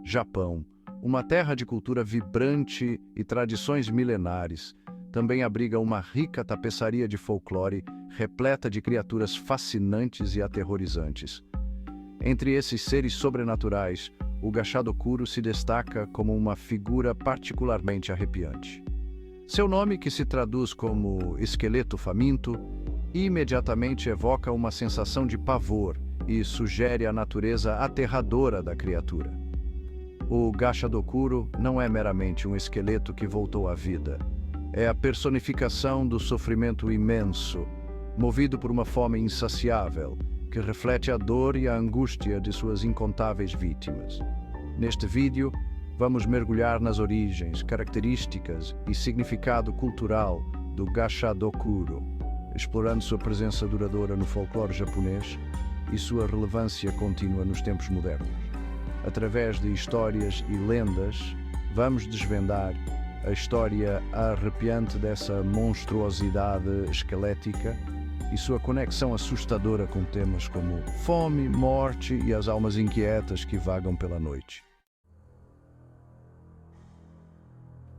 Japão, uma terra de cultura vibrante e tradições milenares, também abriga uma rica tapeçaria de folclore repleta de criaturas fascinantes e aterrorizantes. Entre esses seres sobrenaturais, o Gashadokuro se destaca como uma figura particularmente arrepiante. Seu nome, que se traduz como esqueleto faminto, imediatamente evoca uma sensação de pavor e sugere a natureza aterradora da criatura. O Gashadokuro não é meramente um esqueleto que voltou à vida. É a personificação do sofrimento imenso, movido por uma fome insaciável, que reflete a dor e a angústia de suas incontáveis vítimas. Neste vídeo, vamos mergulhar nas origens, características e significado cultural do Gashadokuro, explorando sua presença duradoura no folclore japonês e sua relevância contínua nos tempos modernos. Através de histórias e lendas, vamos desvendar a história arrepiante dessa monstruosidade esquelética e sua conexão assustadora com temas como fome, morte e as almas inquietas que vagam pela noite.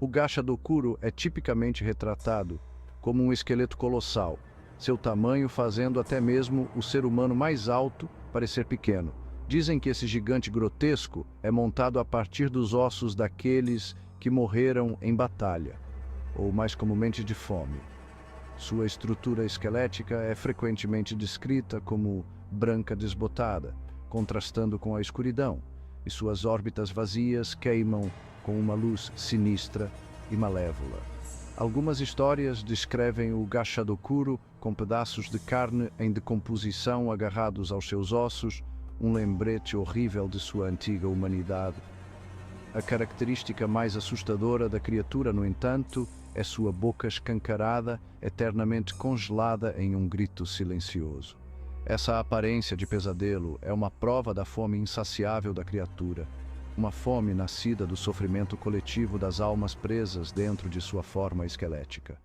O Gashadokuro é tipicamente retratado como um esqueleto colossal, seu tamanho fazendo até mesmo o ser humano mais alto parecer pequeno. Dizem que esse gigante grotesco é montado a partir dos ossos daqueles que morreram em batalha, ou mais comumente de fome. Sua estrutura esquelética é frequentemente descrita como branca desbotada, contrastando com a escuridão, e suas órbitas vazias queimam com uma luz sinistra e malévola. Algumas histórias descrevem o Gashadokuro com pedaços de carne em decomposição agarrados aos seus ossos, um lembrete horrível de sua antiga humanidade. A característica mais assustadora da criatura, no entanto, é sua boca escancarada, eternamente congelada em um grito silencioso. Essa aparência de pesadelo é uma prova da fome insaciável da criatura, uma fome nascida do sofrimento coletivo das almas presas dentro de sua forma esquelética.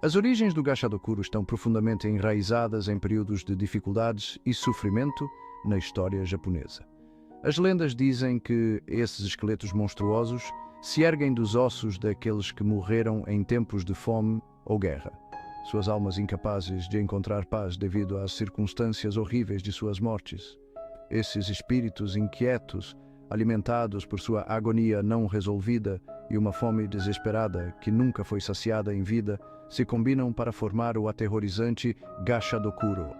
As origens do Gashadokuro estão profundamente enraizadas em períodos de dificuldades e sofrimento na história japonesa. As lendas dizem que esses esqueletos monstruosos se erguem dos ossos daqueles que morreram em tempos de fome ou guerra. Suas almas incapazes de encontrar paz devido às circunstâncias horríveis de suas mortes. Esses espíritos inquietos, alimentados por sua agonia não resolvida e uma fome desesperada que nunca foi saciada em vida, se combinam para formar o aterrorizante Gashadokuro.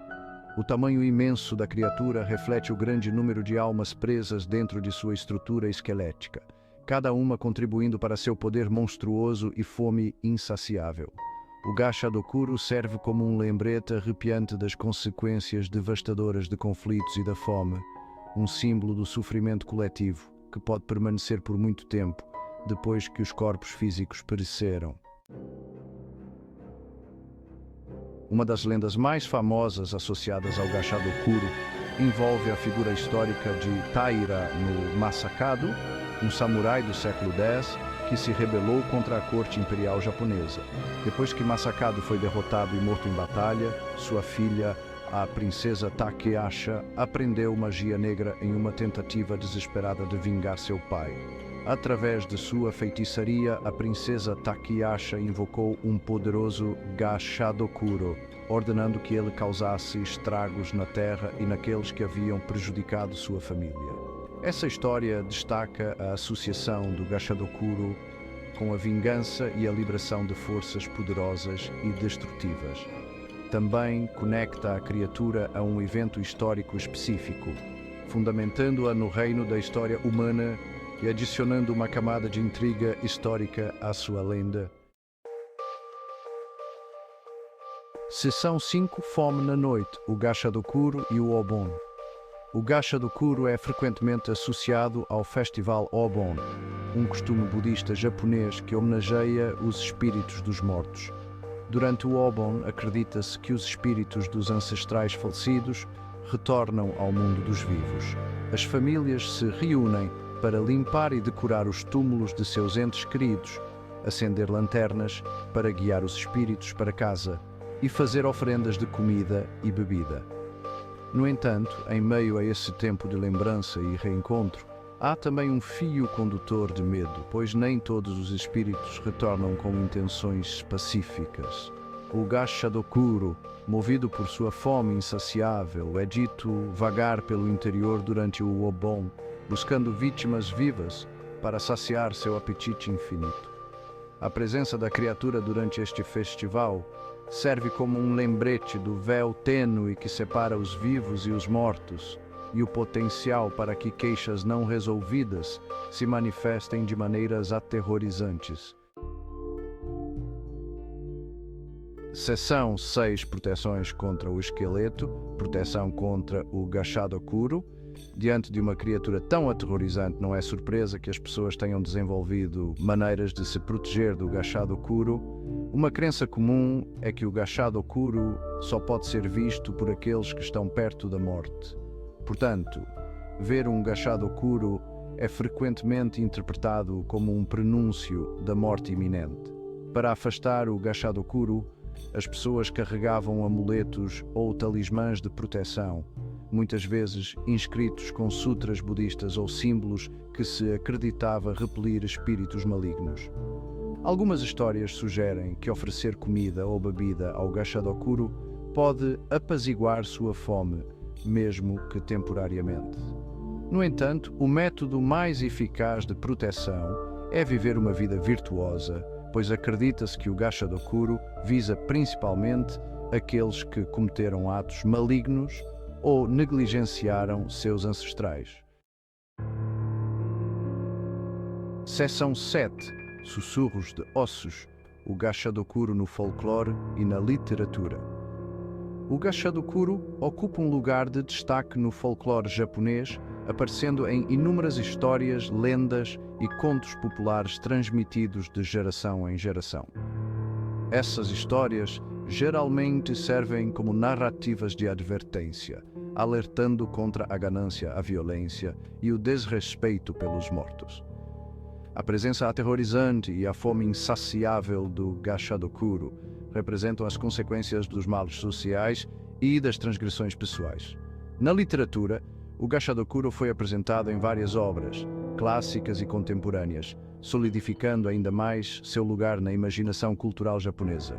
O tamanho imenso da criatura reflete o grande número de almas presas dentro de sua estrutura esquelética, cada uma contribuindo para seu poder monstruoso e fome insaciável. O Gashadokuro serve como um lembrete arrepiante das consequências devastadoras de conflitos e da fome, um símbolo do sofrimento coletivo que pode permanecer por muito tempo depois que os corpos físicos pereceram. Uma das lendas mais famosas associadas ao Gashadokuro envolve a figura histórica de Taira no Masakado, um samurai do século X que se rebelou contra a corte imperial japonesa. Depois que Masakado foi derrotado e morto em batalha, sua filha, a princesa Takeasha, aprendeu magia negra em uma tentativa desesperada de vingar seu pai. Através de sua feitiçaria, a princesa Takeasha invocou um poderoso Gashadokuro, ordenando que ele causasse estragos na terra e naqueles que haviam prejudicado sua família. Essa história destaca a associação do Gashadokuro com a vingança e a liberação de forças poderosas e destrutivas. Também conecta a criatura a um evento histórico específico, fundamentando-a no reino da história humana e adicionando uma camada de intriga histórica à sua lenda. Seção 5. Fome na noite, o Gashadokuro e o Obon. O Gashadokuro é frequentemente associado ao Festival Obon, um costume budista japonês que homenageia os espíritos dos mortos. Durante o Obon, acredita-se que os espíritos dos ancestrais falecidos retornam ao mundo dos vivos. As famílias se reúnem para limpar e decorar os túmulos de seus entes queridos, acender lanternas para guiar os espíritos para casa e fazer oferendas de comida e bebida. No entanto, em meio a esse tempo de lembrança e reencontro, há também um fio condutor de medo, pois nem todos os espíritos retornam com intenções pacíficas. O Gashadokuro, movido por sua fome insaciável, é dito vagar pelo interior durante o Obon, buscando vítimas vivas para saciar seu apetite infinito. A presença da criatura durante este festival serve como um lembrete do véu tênue que separa os vivos e os mortos, e o potencial para que queixas não resolvidas se manifestem de maneiras aterrorizantes. Seção 6: Proteções contra o esqueleto, proteção contra o Gashadokuro. Diante de uma criatura tão aterrorizante, não é surpresa que as pessoas tenham desenvolvido maneiras de se proteger do Gashadokuro. Uma crença comum é que o Gashadokuro só pode ser visto por aqueles que estão perto da morte. Portanto, ver um Gashadokuro é frequentemente interpretado como um prenúncio da morte iminente. Para afastar o Gashadokuro, as pessoas carregavam amuletos ou talismãs de proteção, muitas vezes inscritos com sutras budistas ou símbolos que se acreditava repelir espíritos malignos. Algumas histórias sugerem que oferecer comida ou bebida ao Gashadokuro pode apaziguar sua fome, mesmo que temporariamente. No entanto, o método mais eficaz de proteção é viver uma vida virtuosa, pois acredita-se que o Gashadokuro visa principalmente aqueles que cometeram atos malignos ou negligenciaram seus ancestrais. Seção 7: Sussurros de ossos, o Gashadokuro no folclore e na literatura. O Gashadokuro ocupa um lugar de destaque no folclore japonês, aparecendo em inúmeras histórias, lendas e contos populares transmitidos de geração em geração. Essas histórias geralmente servem como narrativas de advertência, alertando contra a ganância, a violência e o desrespeito pelos mortos. A presença aterrorizante e a fome insaciável do Gashadokuro representam as consequências dos males sociais e das transgressões pessoais. Na literatura, o Gashadokuro foi apresentado em várias obras, clássicas e contemporâneas, solidificando ainda mais seu lugar na imaginação cultural japonesa.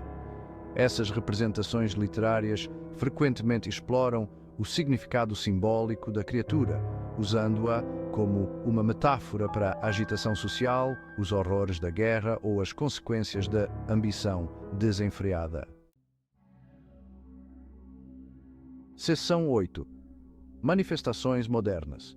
Essas representações literárias frequentemente exploram o significado simbólico da criatura, usando-a como uma metáfora para a agitação social, os horrores da guerra ou as consequências da ambição desenfreada. Seção 8: Manifestações modernas.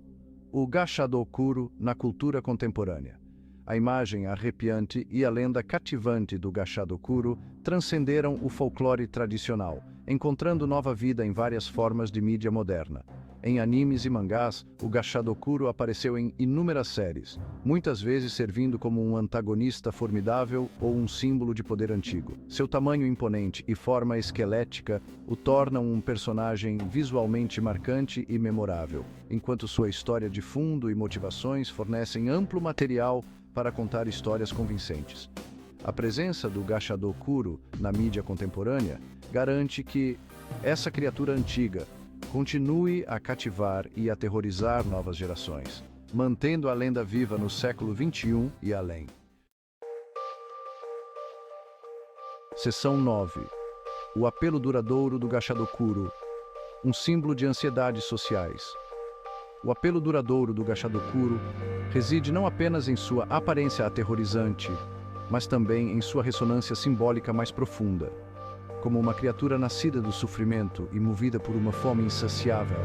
O Gashadokuro na cultura contemporânea. A imagem arrepiante e a lenda cativante do Gashadokuro transcenderam o folclore tradicional, encontrando nova vida em várias formas de mídia moderna. Em animes e mangás, o Gashadokuro apareceu em inúmeras séries, muitas vezes servindo como um antagonista formidável ou um símbolo de poder antigo. Seu tamanho imponente e forma esquelética o tornam um personagem visualmente marcante e memorável, enquanto sua história de fundo e motivações fornecem amplo material para contar histórias convincentes. A presença do Gashadokuro na mídia contemporânea garante que essa criatura antiga continue a cativar e aterrorizar novas gerações, mantendo a lenda viva no século XXI e além. Seção 9: O apelo duradouro do Gashadokuro, um símbolo de ansiedades sociais. O apelo duradouro do Gashadokuro reside não apenas em sua aparência aterrorizante, mas também em sua ressonância simbólica mais profunda. Como uma criatura nascida do sofrimento e movida por uma fome insaciável,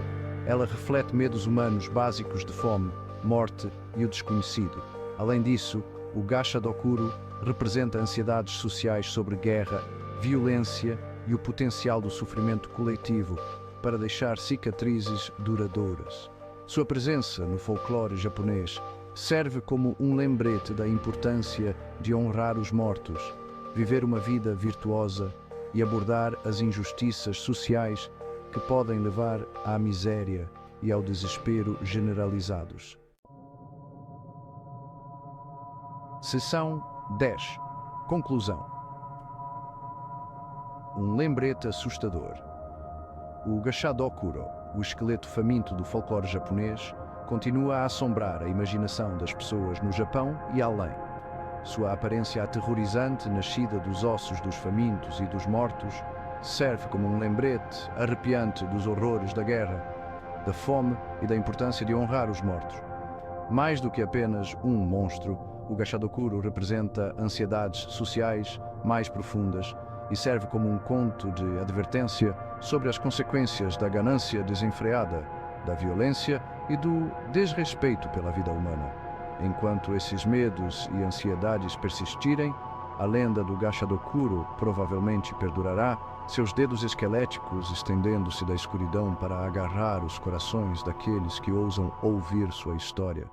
ela reflete medos humanos básicos de fome, morte e o desconhecido. Além disso, o Gashadokuro representa ansiedades sociais sobre guerra, violência e o potencial do sofrimento coletivo para deixar cicatrizes duradouras. Sua presença no folclore japonês serve como um lembrete da importância de honrar os mortos, viver uma vida virtuosa e abordar as injustiças sociais que podem levar à miséria e ao desespero generalizados. Seção 10: Conclusão. Um lembrete assustador. O Gashadokuro o esqueleto faminto do folclore japonês, continua a assombrar a imaginação das pessoas no Japão e além. Sua aparência aterrorizante, nascida dos ossos dos famintos e dos mortos, serve como um lembrete arrepiante dos horrores da guerra, da fome e da importância de honrar os mortos. Mais do que apenas um monstro, o gashadokuro representa ansiedades sociais mais profundas e serve como um conto de advertência sobre as consequências da ganância desenfreada, da violência e do desrespeito pela vida humana. Enquanto esses medos e ansiedades persistirem, a lenda do gashadokuro provavelmente perdurará, seus dedos esqueléticos estendendo-se da escuridão para agarrar os corações daqueles que ousam ouvir sua história.